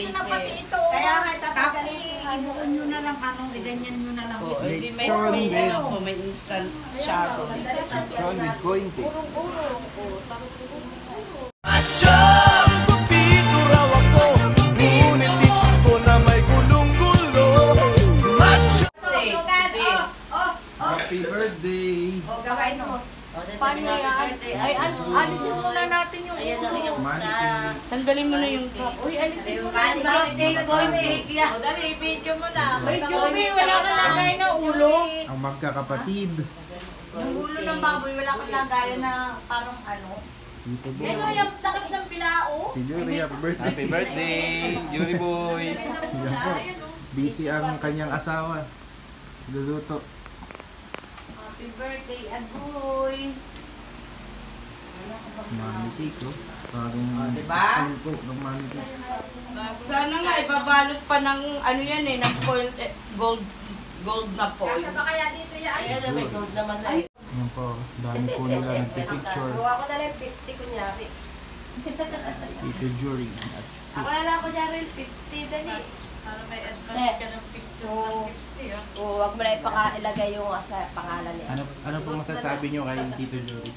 na pati ito. Kaya nga, tatapos ibuon nyo na lang, ganyan nyo na lang. Hindi may instant shower. Lechon with coin cake. Happy birthday! O, gawain mo. Paano yan? Ay, alisin muna natin yung Tanggalin mo na yung cup. Uy, alisin mo na. Cake yan. O, dali, video mo na. Joby, wala kang lagay na ulo. Ang magkakapatid. Yung ulo ng baboy, wala kang lagay na parang ano. Tito Boy. Ano yung takip ng bilao? Si Yuri, happy birthday. Happy birthday, Yuri Boy. Yan po. Busy ang kanyang asawa. Luluto. Happy birthday, Agoy! Mami cake, oh. Parang diba? po ng mami cake. Sana nga ibabalot pa ng ano yan eh, ng foil, gold na foil. Kasa ba kaya dito yan? Ayan, may gold naman na eh. Yan po. Dami po nila nagpipicture. Gawa ko na lang 50 kunyari. Tito Yuri. Ako na lang kunyari 50 dali. Para may advance ka ng picture ng 50 Oo, wag mo na ilagay yung pangalan niya. Ano po masasabi nyo kay Tito Yuri?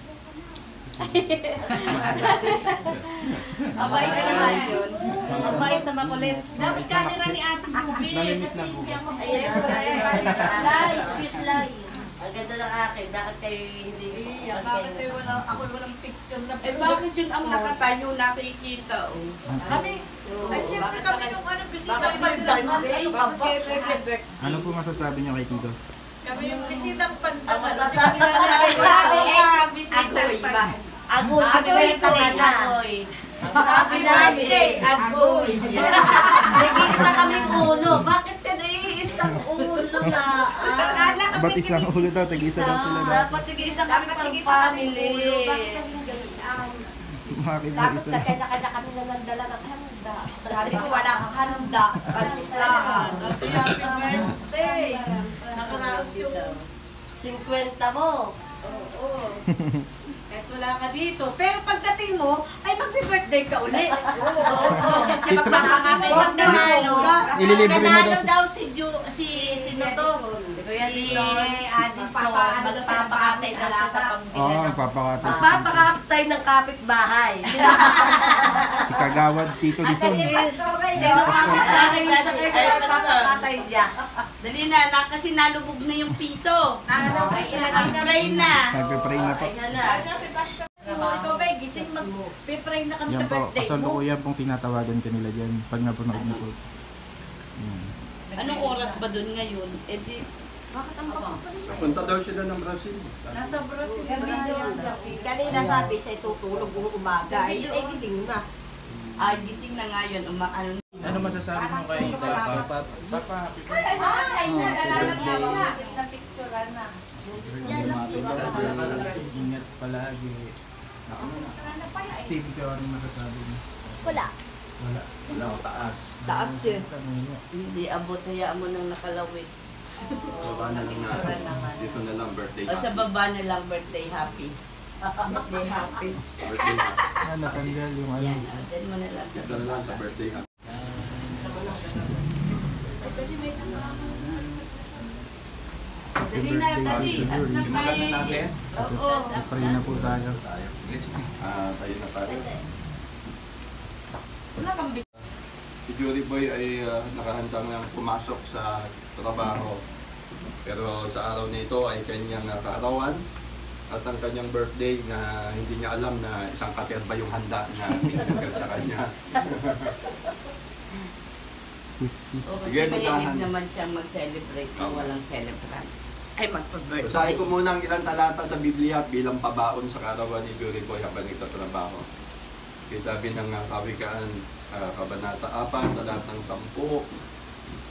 Mabait ka naman yun. Mabait na makulit. Dapat camera ni Ate Bubi. Namimiss na po. Live, fish live. Ang ganda ng akin, bakit kayo hindi Bakit tayo walang picture na Eh bakit yun ang nakatayo nakikita oh? Kami, ay siyempre kami nung bisita pa sila. Ano po masasabi nyo kay Tito? Kami yung bisitang panta. Ang masasabi na namin bisita pa. Agoy, sabi ko yung Agoy. Sabi namin, Agoy. Nag-iisa kaming ulo. Bakit ka nag-iisang ulo na? Ba't isang ulo daw? Tag-isa daw sila daw. Dapat nag-iisa kami pang family. Bakit na Tapos isa? sa kanya-kanya kami na nagdala ng handa. Sabi ko, wala kang handa. Pasiklahan. Happy birthday! Nakaraos yung 50 mo. Oo. Kahit wala ka dito. Pero pagdating mo, ay magbi-birthday ka ulit. Oo. Kasi magpapakatay ng nanalo. Ililibre mo daw. daw si sino to? Si Kuya Addison. Magpapakatay na lang sa pambili. Oo, magpapakatay. Magpapakatay ng kapitbahay. Si Kagawad Tito Lison. Sino kapitbahay sa kayo magpapakatay niya? Dali na, kasi nalubog na yung piso. Nag-pray na. Nagpe-pray na po. Ayan na. Ito ba, gising mag-pray na kami Yan sa po, birthday mo. kasalukuyan pong tinatawagan kanila dyan. Pag napunood na po. Anong oras ba dun ngayon? Eh di, Bakit ang Punta daw sila ng Brazil. Nasa Brazil. Kanina sabi siya tutulog ng umaga. Ay, gising na. gising na nga yun. Ano masasabi mo kay Papa? Papa, happy birthday. Ingat palagi. Steve, ikaw ano masasabi mo? Wala. Wala. Wala, taas. Taas eh. Hindi, abot hayaan mo nang nakalawit. Baba na lang natin. Dito na lang, birthday O sa baba na lang, birthday happy. Birthday happy. Birthday happy. Natanggal yung ano. Yan, dyan mo na lang sa Dito na lang sa birthday happy. Dali na, dali. At na Imagan tayo. na natin. Oo. Pray na po tayo. Tayo. Tayo na tayo. Wala kang bis. Si Jury Boy ay nakahandang ng pumasok sa trabaho. Pero sa araw nito ay kanyang kaarawan at ang kanyang birthday na hindi niya alam na isang katerba yung handa na pinagkakal sa kanya. 50. O kasi Sige, mahilig basahan. naman siyang mag-celebrate na walang celebrant. Ay, magpa-birthday. Basahin ko muna ang ilang talata sa Biblia bilang pabaon sa kaarawan ni Jury Boy habang nagtatrabaho. Kaya sabi ng Kawikaan, Kabanata 4, talatang 10,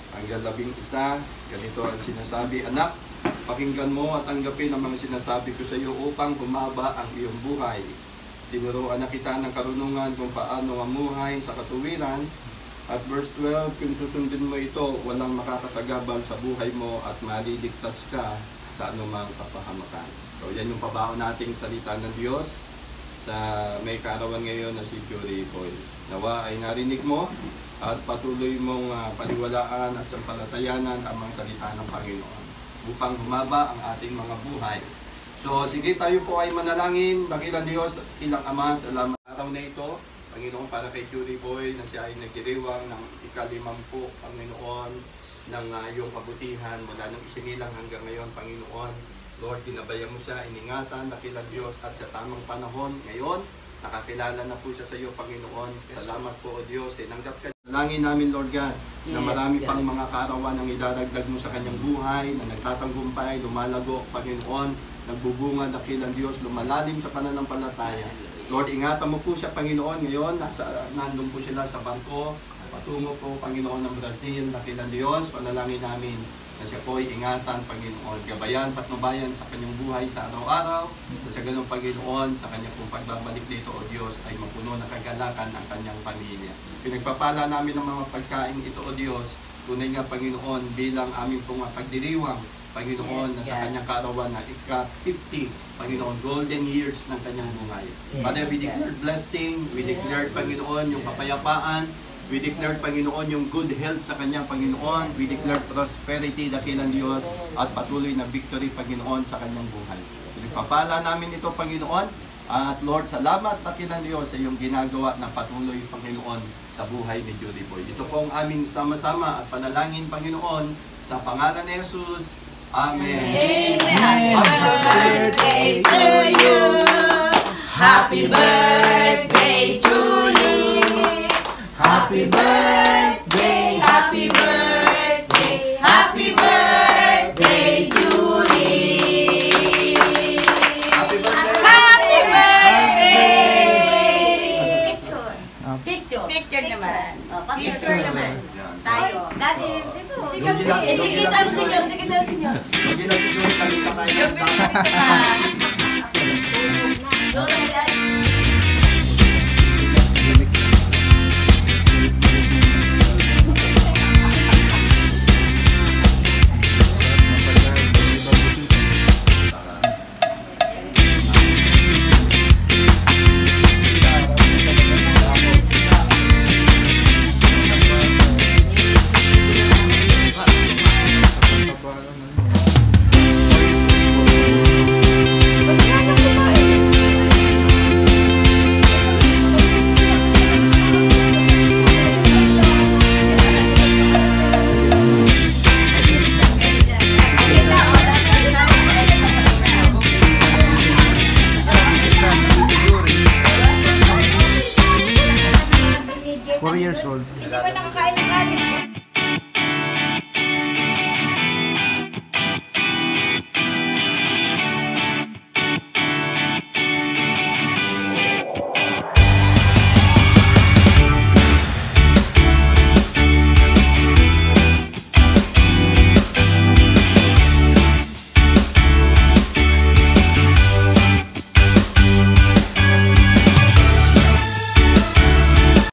hanggang 11, ganito ang sinasabi, Anak, pakinggan mo at tanggapin ang mga sinasabi ko sa iyo upang humaba ang iyong buhay. Tinuruan na kita ng karunungan kung paano mamuhay sa katuwiran. At verse 12, kung susundin mo ito, walang makakasagabal sa buhay mo at maliligtas ka sa anumang kapahamakan. So yan yung pabaon nating salita ng Diyos sa may kaarawan ngayon na si Jury Boy. Nawa ay narinig mo at patuloy mong paliwalaan at sampalatayanan ang mga salita ng Panginoon upang humaba ang ating mga buhay. So sige, tayo po ay manalangin. Dakilang Diyos, ilang Ama, salamat araw na ito, Panginoon, para kay Julie Boy na siya ay nagdiriwang ng ika-50, Panginoon, ng iyong kabutihan mula nung isinilang hanggang ngayon, Panginoon. Lord, ginabayan mo siya, iningatan, dakilang Diyos, at sa tamang panahon ngayon, nakakilala na po siya sa iyo, Panginoon. Salamat po, O Diyos, tinanggap ka. Dalangin namin, Lord God, na marami pang mga kaarawan ang idadagdag mo sa kanyang buhay, na nagtatanggumpay, lumalago, Panginoon, nagbubunga, dakilang Diyos, lumalalim sa pananampalataya. Lord, ingatan mo po siya, Panginoon, ngayon, nandun po sila sa bangko, patungo po, Panginoon ng Brazil, dakilang Diyos, panalangin namin na siya po ay ingatan, Panginoon, gabayan, patnubayan sa kanyang buhay sa araw-araw, at sa ganong Panginoon, sa kanyang pong pagbabalik dito, O Diyos, ay mapuno na kagalakan ang kanyang pamilya. Pinagpapala namin ng mga pagkain ito, O Diyos, tunay nga, Panginoon, bilang aming pong pagdiriwang, Panginoon, na sa kanyang kaarawan na ika-50, Panginoon, golden years ng kanyang buhay. Father, we declare blessing, we declare, Panginoon, yung kapayapaan, we declare, Panginoon, yung good health sa kanyang Panginoon. We declare prosperity, dakilang Diyos, at patuloy na victory, Panginoon, sa kanyang buhay. Pinagpapala namin ito, Panginoon. At Lord, salamat, dakilang Diyos, sa iyong ginagawa na patuloy, Panginoon, sa buhay ni Judy Boy. Ito po ang aming sama-sama at panalangin, Panginoon, sa pangalan ni Jesus. Amen. Amen. Happy birthday to you. Happy birthday to you. Happy birthday, happy birthday, happy birthday, Julie. Happy birthday! Happy birthday. Picture. Picture naman. Picture naman. Yan. Tayo. Daddy, dito. Hindi kita ang senyor, hindi kita ang senyor. Sige lang siguro, kalita kayo. Yung pinipit ka. Lord, ay. Years old. Hindi pa nakakain ng kanin.